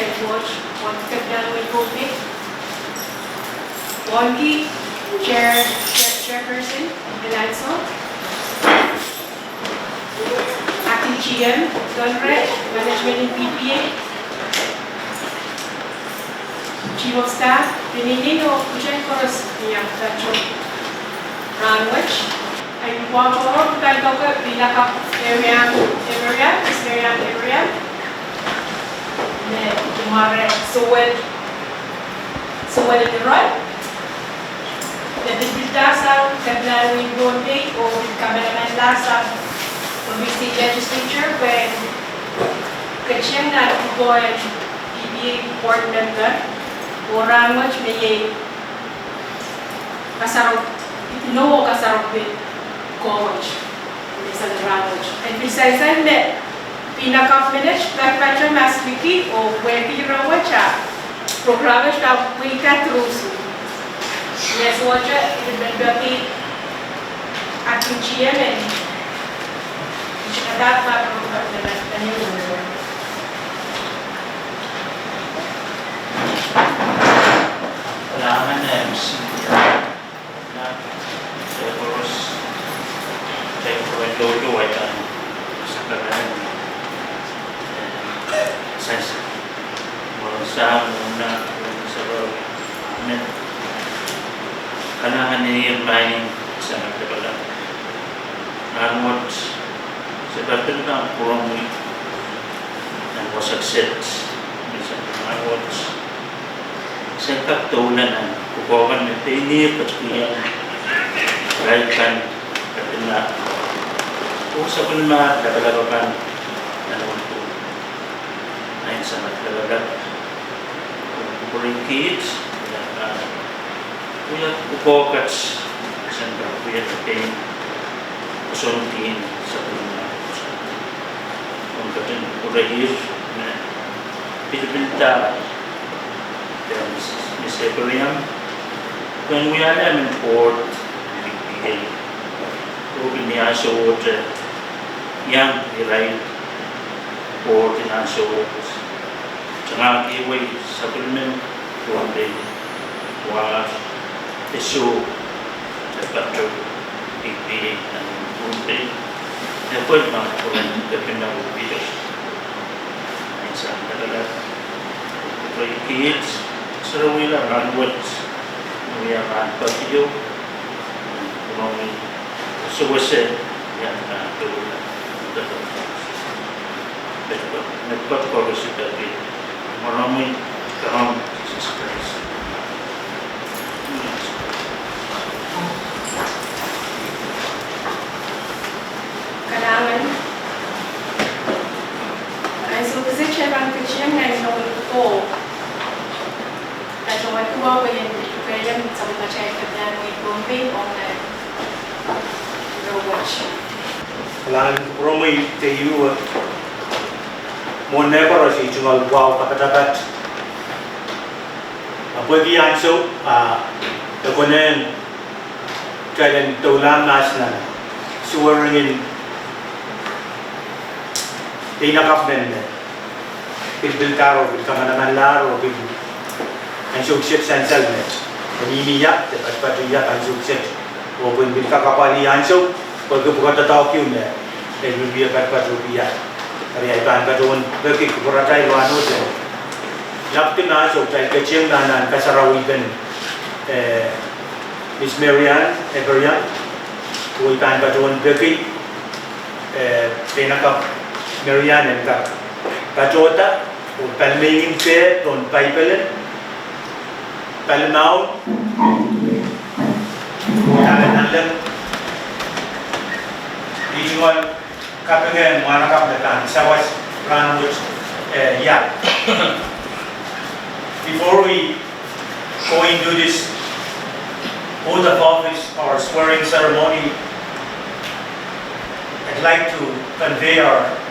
Chair Watch, one Captain Wigopi, one key Chairperson, Elanso, Acting GM, Gunred, Management in PPA, Chief of Staff, Benigno, Kuchen Koros, Tacho, Ranwich, and Wako, Bankoka, Vilaka, area, Mare, so well in the right. The Dasa, Captain Wigopi, or Cameraman Lasa, from the state legislature, when Kachem na Boy PPA board member, orang much may kasarok, no kasarok with college, and besides that, pinaka-finish, nagpatcha mas wiki o wiki rawacha, programas na wika trusu. Yes, wacha, it acting GM and that the new member. Kailangan na MC na siguro lolo ay sa kailangan sense sa muna sa kailangan niya yung sa nagkabala nangod sa batin na purong ng wasagsit sa nangod sa kaptulan ang kukuhan na tinip at kuyang raikan katin na usap ko na nagalabakan na naman po ayun sa nagalabakan kukuring kids kuya upokats sa kuya katin usuntin sa pulungan kung katin urahir na pinipinta Miss Ephraim, kung wala namin port, bigay. Kung piniyasot, yang i-ride port, pinasot. Saka kiway sa pulmen, kung din, kung iso, sa patro, PPA, ng punti. Dapat mga kulang kapinabubilos. Ayun sa kadalat. For kids, so we are onwards. We are on patio. So we said, yeah, to the but for us it will be Marami Karam Jesus Christ. Kailangan ay so kasi siya bang kaciyang na inong ito at yung matuwa ko yan kaya yung sa mga siya kapyan mo i-convey on the watch. Kailangan ko mo i-tayo mo never si jungal wow kapatapat apagi anso takunen kailan tulang nasna suwaringin tinakapnen bil karo bil kamanaman laro bil ang sukset sensal ne panimiyak at patiyak ang sukset o bil kakapali anso pagbuka tao kyun ne bil biya patrubiya kaya ikan kadon bagi kuburatai wano se lapti na so tai kecil nanan kasarawigan Miss Marian Everyan ko ikan kadon bagi pinaka Marian and Kajota, or Palming Fair, on Pipeline, Palmau, Yalanandam, Regional Kapangan, Manakapatan, Sawas, Ranwood, yeah. Before we go into this oath of office or swearing ceremony, I'd like to convey our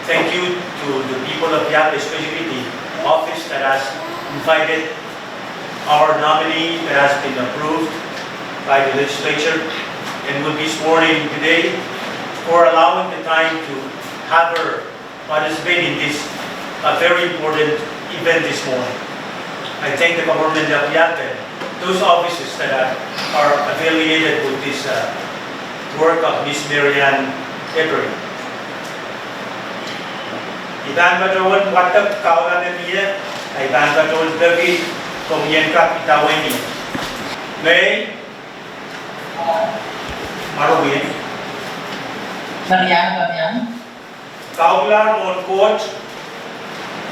thank you to the people of Yap, especially the office that has invited our nominee that has been approved by the legislature and will be sworn in today, for allowing the time to have her participate in this a very important event this morning. I thank the government of Yate, those offices that are affiliated with this work of Miss Marianne Avery. Iban Baton Watak Kaula Nemia, Iban Baton David, Komien Kap Itaweni. May Maruin, Marian, Kaula Mon Court,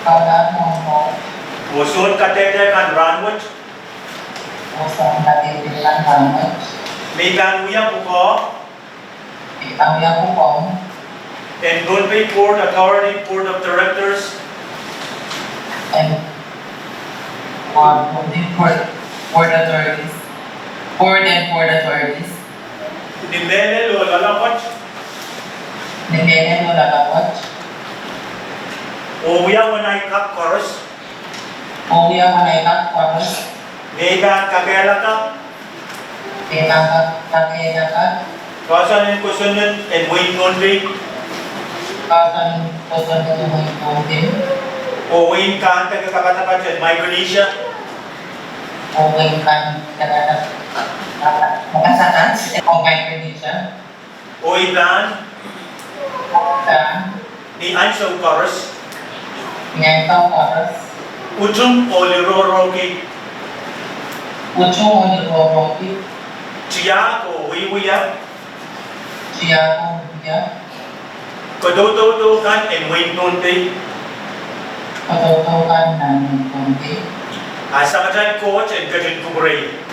Kaulan mo Osun Katete and Ranwood, usang natibilang gamit, May Banuya Puko, ang iyang bukong, and Gunpei Board Authority Board of Directors, and board authorities, board and board authorities, Nimele Lolalakot, ni Mene Nulakapot, Oya Wanai Kap Chorus, Uya Manaykat Chorus, Mayban Kagelaka, Kakinakat, Kasan and Kusunan, and Wayne Gunpei, Kasan Kusun Numuhin Kutin, O Wayne Kanta Kakatapat, and Micronesia, Uwing Kan Kanakat, Makasakan, o Micronesia, O Iban, the Ansel Chorus, Nyangkaw Chorus, Ujum Oliroroki, Uchung Uniroroki, Chia O Wiwia, Chiago Uya, Kododo Kan, and Wayne Gunpei, Patutukan ng Kunti, Asamajan Coach, and Kajin Kuburay.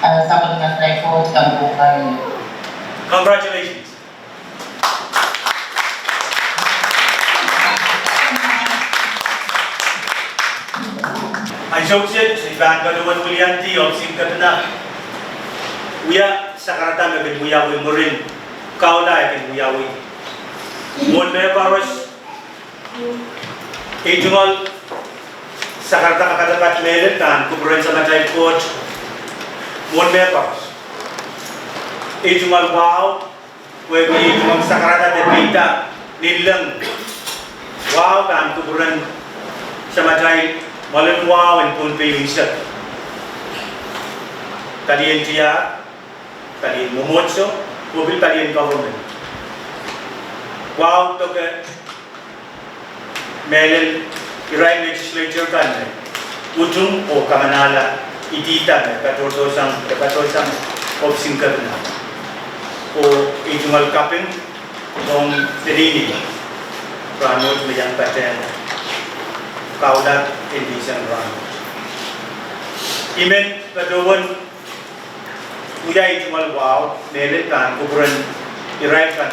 sa pagkatry ko ng bukay. Congratulations. Associate Iban Baluan Willianti of Singkatana. Uya Sakarata Mabin Uyawi Murin. Kaula Akin Uyawi. Mon Mebaros. Ejungal Sakarata Kakatapat Melet and Kuburan Samatay Coach. Mon Mebaros. Ejungal Wow. Where we Ejungal Sakarata de Pita Nilang. Wow and Kuburan Samatay Malan wow and Punpei Winsat. Talian Tia, Talian Momotso, Mobil Talian government. Wow took a Melon Iran legislature kan Ujung o Kamanala Itita Katosang of Singkatna o Ijungal Kaping from Terini Ranot Mayang Paten Kaulat Indonesian Ranot. Imen Padawan Uya Ijungal Wow Melit Kan Kuburan Iran kan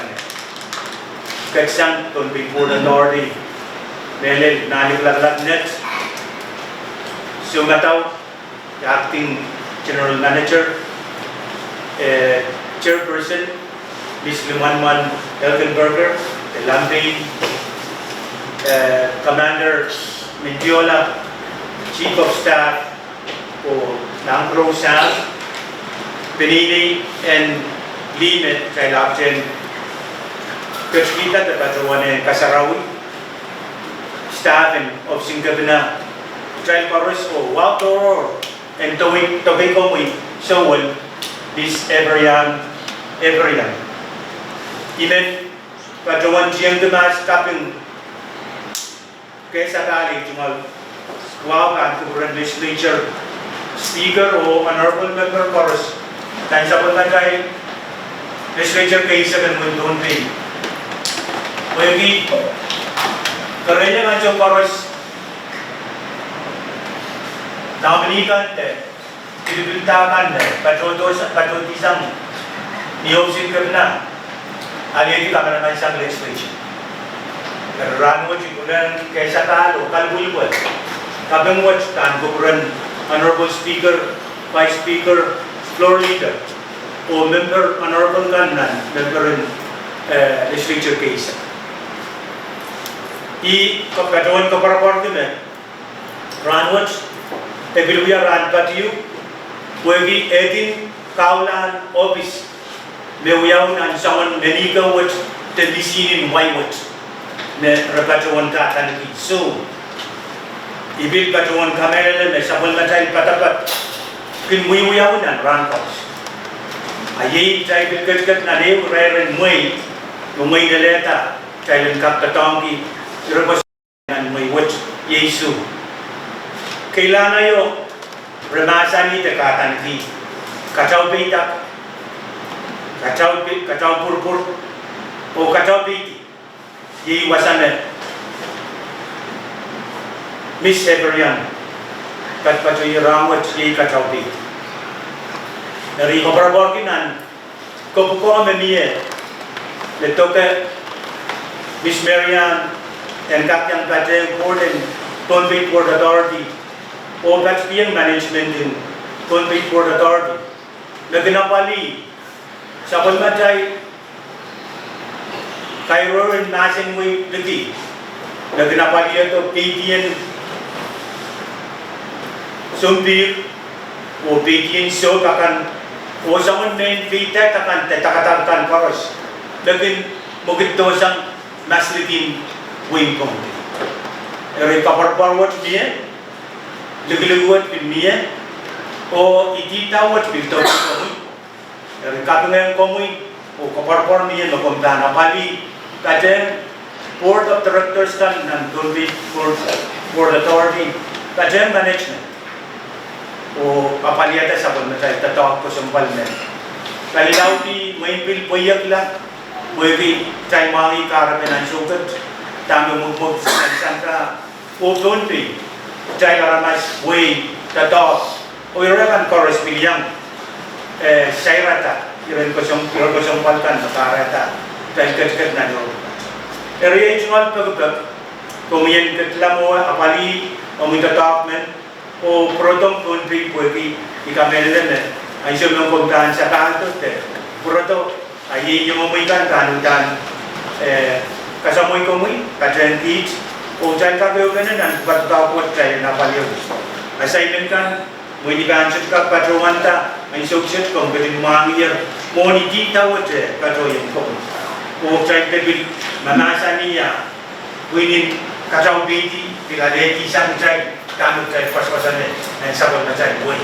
Katsang Tonping Board Authority Melit Nanik Laglag Net Sumataw Acting General Manager Chairperson Ms. Limanman Elkenberger Lampin Commander Mendiola Chief of Staff o Nangro Sam Benini and Limet Kailapchen Kachkita the Patawan and Kasarawi Staff and of Singapina Child Chorus o Waldor and Tobacco Showal this everyone Imen Patawan Jiang Demas Kaping Kesa Kali Jumal Wow and Kuburan Legislature Speaker o Honorable Member Chorus Tan sa Pagkakay Legislature Kesa kan Windon Pay Wagi Karanya nga siya Chorus Namanikan te Pinipintakan te Patrotisang Niyopsin ka na Aliyadi ka naman sa legislature Ranwat ikunan kaysa talo, kalbulwat. Kabangwat tan Kuburan Honorable Speaker, Vice Speaker, Floor Leader, o Member Honorable Ganan, Member in Legislature case. Kapkatuan kaparaporti me, Ranwat, Ebiluya Ran Patiyu, Wagi Edin Kaulan Office, Mewiyaw na saman Menigawat, Tendisinin Waywat. Ne repatuan ka taniki so ibil katuan kamera le sabon matai patapat kin mui dan rankos ayi cai bil ket na deu reren mui mui de leta cai len kap tatongi rebos nan mui wot Yesu kailana yo remasani te katan ki kacau beta kacau pur o kacau beti ye wasane Miss Heberian kat pacu ramut ye kacau beti dari ngobrol kinan ko ko memie le toke Miss Marian and kat yang kate board and Tonbit Board Authority o that's being management in Tonbit Board Authority naginapali sa pagmatay Cairo and Nasin Way Lagi naginapali ito PTN Sumpir o PTN so kakan o sa main VTEC kakan tetakatakan paros nagin mugito sang maslitin wing kong eri kaparparwat niya ligiligwat bin niya o ititawat bin tawat eri katungan komoy o kaparpar niya makomdana pali kajen Board of Directors kan ng Tonbit Board Authority kajen management o kapaliyata sa pagmatay tatawag ko sa palmen kalilaw di may pilpoyak lang may chay mangi karapan ang sukat tamo mugmug sa ka o Tonbit chay laramas way tatawag o irakan koros bilyang sayrata iran ko sa palkan makarata chay kat na doon area ichungal pagpag kumiyan katlamo apali o may tatawag men o protong Tonbit pwede ikamelele ay siya nung pagkaan sa kanto proto ay yung umikan kanutan kasamoy kumoy kadyan teach o dyan kagayo ganan ang patutapot kayo na paliw assignment kan mo hindi ka ansat ka patrumanta ay sukset kung galing mangiyar mo ni titawot kato yung kong o dyan kabil mamasa niya winin kasaw biti piladeki sang dyan kami cai pas-pasan ni, dan sabun macam buat.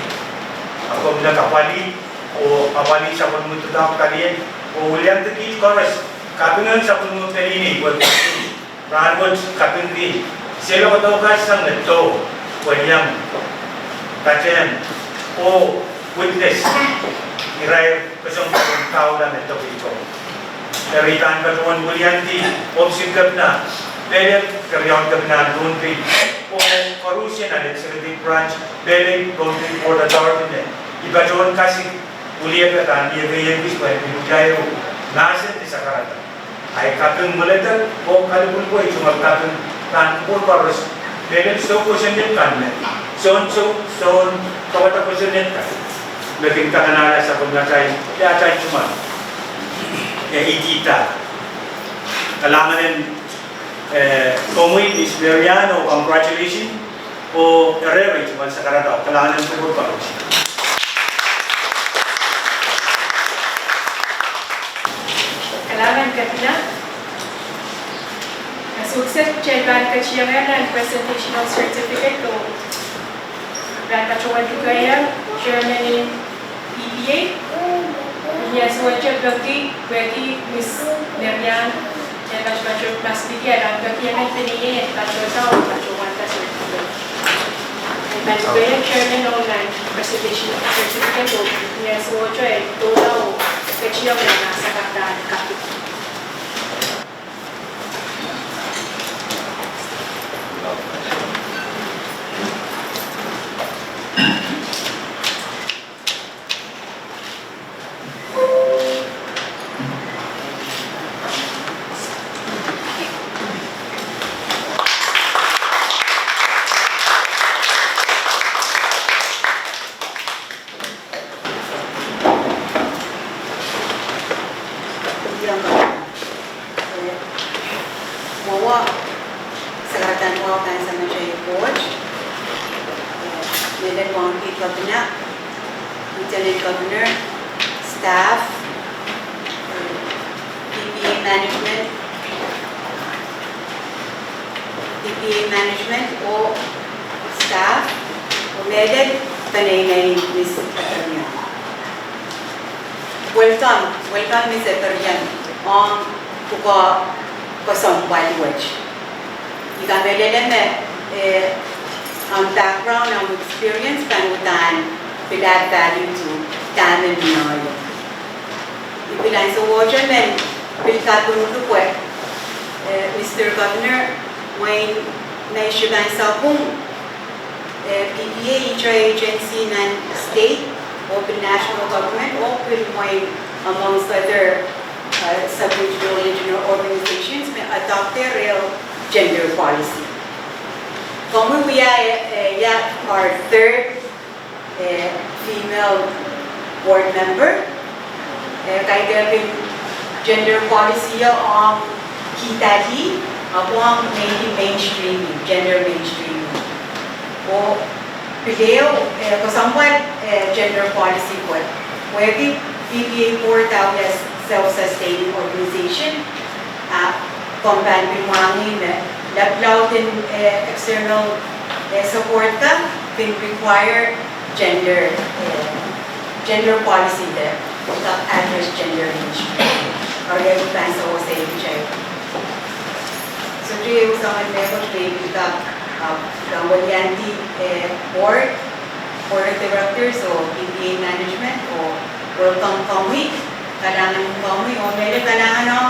Aku bila kapali, o kapali sabun mutu dah kalian, o ulian teki koras, kapingan sabun mutu ini buat. Rangut kaping di, sila kau kasang neto, buat yang kacian, o witness, irai kesempatan kau dan neto itu. Dari tanpa tuan ulian di, opsi kerana, dari kerjaan kerana Tonbit. O Corruption and Executive Branch, Belling, Tonbit Board Authority, iba doon kasi uliya ka tan, iya bis pa binugay ro, nasin di sakarata. Ay kapeng muletan, o kalipun po ito magkapeng tan pur paros, Belling so question din kan, son kawata question din kan. Laging kakanala sa pagkatay, kaya tayo cuma, itita. Kalaman din Komoy is Mariano, congratulations o Herrera cuma sa karata kailangan ng tubod pa kailangan ka na nasukset chelban ka siya ng presentation of certificate o Ratachuan Kukaya Chairman in PPA yes, wajah bagi Miss Marian yang macam pasti dia dan bagian ini yang macam tahu macam mana certificate. Dan juga chairman online presentation certificate tu yang semua cuy tu tahu kecil yang sekarang kapit. Lieutenant Governor, staff, PPA management, o staff, umedet panay Miss Katarina. Welcome Miss Katarina on kuka kasambal watch. Ika meleleme ang background, ang experience, panutan, pilat value to tamen binayo. Ipilan sa water men, pilkatun to kwek. Mr. Governor, when naishiban sa kung PPA, intra-agency ng state, o national government, o when amongst other sub-regional regional organizations, may adopt their real gender policy. Como we are our third female board member, kaya gender policy ang kita di ako ang mainstreaming, gender mainstreaming. O pileo kasampan gender policy po. Where PPA board as self-sustaining organization, kompan bimangin lablaw din external support ka, can require gender policy there to address gender mainstream. Or yung plan sa OSA so today usapan level baby ka Gawalyanti board of directors o PPA management o welcome kami kailangan ng kami o meron kailangan ng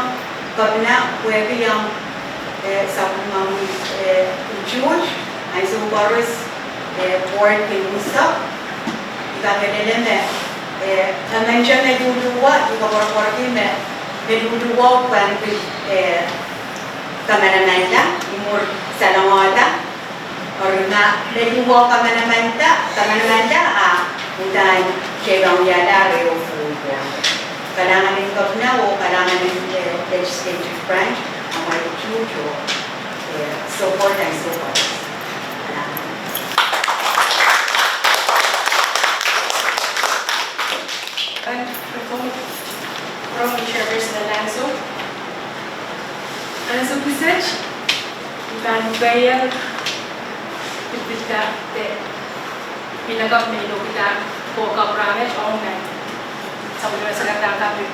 kabina pwede yung sa mga George ay so baros board kinusap ikagalilan naman siya naduduwa ikabarbarkin naduduwa kung kamanaman lang imur sa langota or na naduduwa kamanaman udan siyang yala reo full kailangan ng kabina o kailangan ng legislative branch ang may chucho support and support. And from Chairperson Alonso. Alonso Pisach, Ivan Bayal, kita pinagap na ilo kita po kaprame o nga sa mga sagatang kapi.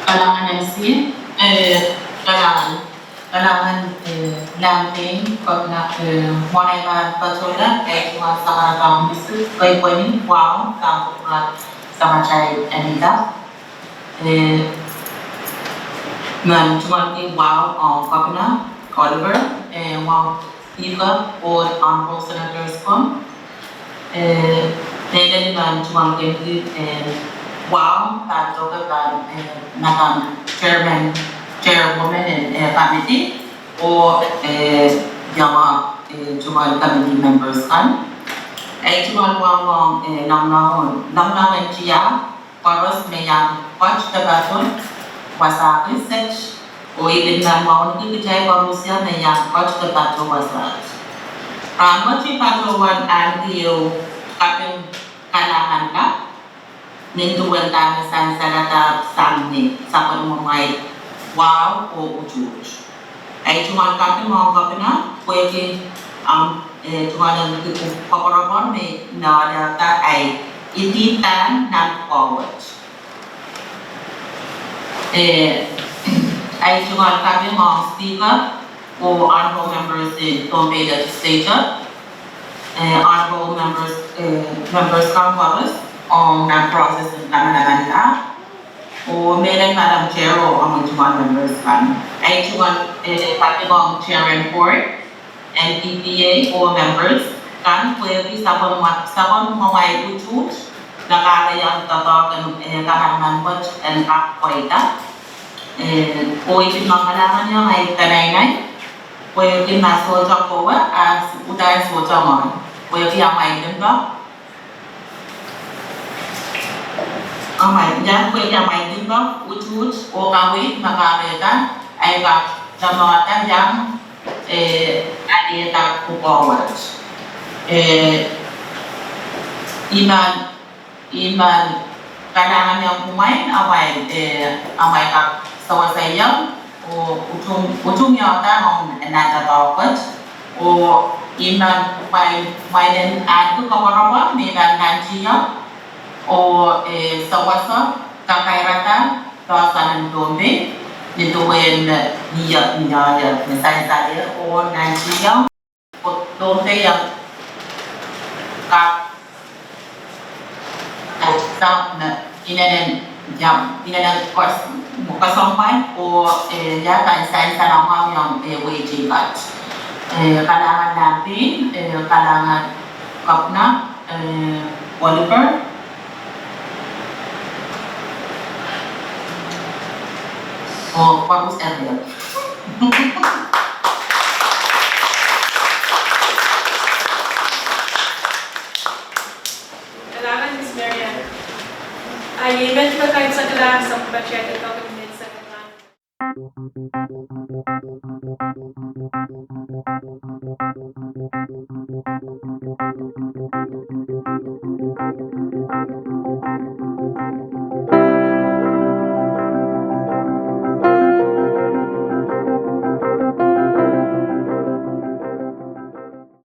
Kailangan ng sin, kailangan natin pag monay na patulan ay mga sa karatang bisu kay pwedeng wow kapag sa machay anita man cuman din wow ang kapina Oliver wow Eva or honorable senators come then man cuman din wow tato ka nakam chairwoman and committee or yung cuman committee members kan ay cuman wang nang siya paros mayang watch the baton wasa research o even na mga nagkikijay paros siya mayang watch the baton wasa what si patuwan ang diyo kaping kalahan ka ninduan tayo sa salata samni sa panumay wow o ujuj ay cuman kami mga kapina pwede ang cuman ang paparabon may nawadata ay ititan ng forward ay cuman kami mga speaker o honorable members in Tombe Legislature honorable members Congress on that process ng naman o meron Madam Chair o ang mga members kan ay cuman pati mga chair and board and PPA o members kan pwede sa mga utud nakakayang tatawagan kanaman watch and akwaita o itin mga kailangan niya ay kanay pwede na soja ko as udayan soja mo pwede ang may ganda yan pwede ang may dimba, utud o kawit makameta ay kamawatan yang adieta kupawat. Iman kailangan niyang kumain amay kap sawa sa iyang o utong yata ang natatawat o iman mainen atu kawarapa minan nanjia o sawasa kakairatan kawasan Dombe nituin niya misalnya o nanjia o Dombe yang kap sa na inanen kos kasampan o yata sa namang yang waging cut. Kailangan natin, kailangan kapna, Oliver, o Parus area. Kailangan, Miss Marian. Ay, event ba kayo sa kailangan sa budget ito kung sa kailangan?